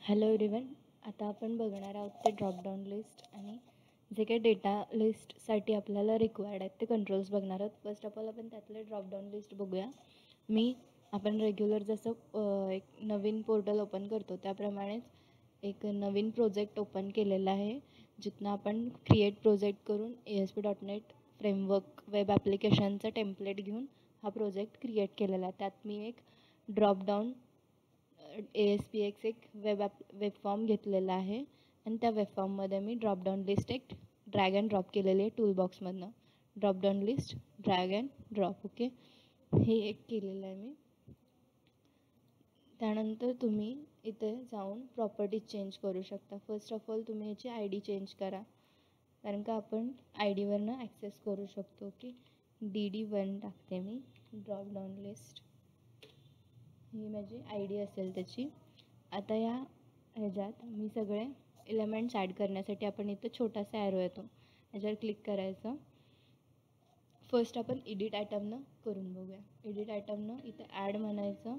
Hello everyone. आता आपण बघणार आहोत ते ड्रॉपडाऊन लिस्ट आणि जे काही डेटा लिस्टसाठी आपल्याला रिक्वायर्ड आहेत ते कंट्रोल्स बघणार आहोत. फर्स्ट ऑफ ऑल आपण त्यातले ड्रॉपडाऊन लिस्ट बघूया. आपण रेग्युलर जसं एक नवीन पोर्टल ओपन करतो त्याप्रमाणेच एक नवीन प्रोजेक्ट ओपन केलेला आहे, जिथनं आपण क्रिएट प्रोजेक्ट करून ASP.NET फ्रेमवर्क वेब ॲप्लिकेशनचं टेम्पलेट घेऊन हा प्रोजेक्ट क्रिएट केलेला आहे. त्यात मी एक ड्रॉपडाऊन ASPX एक वेब फॉर्म घेतलेला आहे आणि त्या वेब फॉर्ममध्ये मी ड्रॉपडाऊन लिस्ट एक ड्रॅग अँड ड्रॉप केलेली आहे टूलबॉक्समधनं. Dropdown list drag and drop. Okay, हे एक केलेलं आहे मी. त्यानंतर तुम्ही इथे जाऊन प्रॉपर्टीज चेंज करू शकता. फर्स्ट ऑफ ऑल तुम्ही याची ID चेंज करा, कारण का आपण IDवरनं ॲक्सेस करू शकतो. ओके, DD1 टाकते मी. ड्रॉपडाऊन लिस्ट ही माझी ID असेल त्याची. आता ह्याच्यात मी सगळे एलिमेंट्स ॲड करण्यासाठी आपण इथं छोटासा ॲरो येतो, ह्याच्यावर क्लिक करायचं. फर्स्ट आपण एडिट आयटमनं करून बघूया. एडिट आयटमनं इथं ॲड म्हणायचं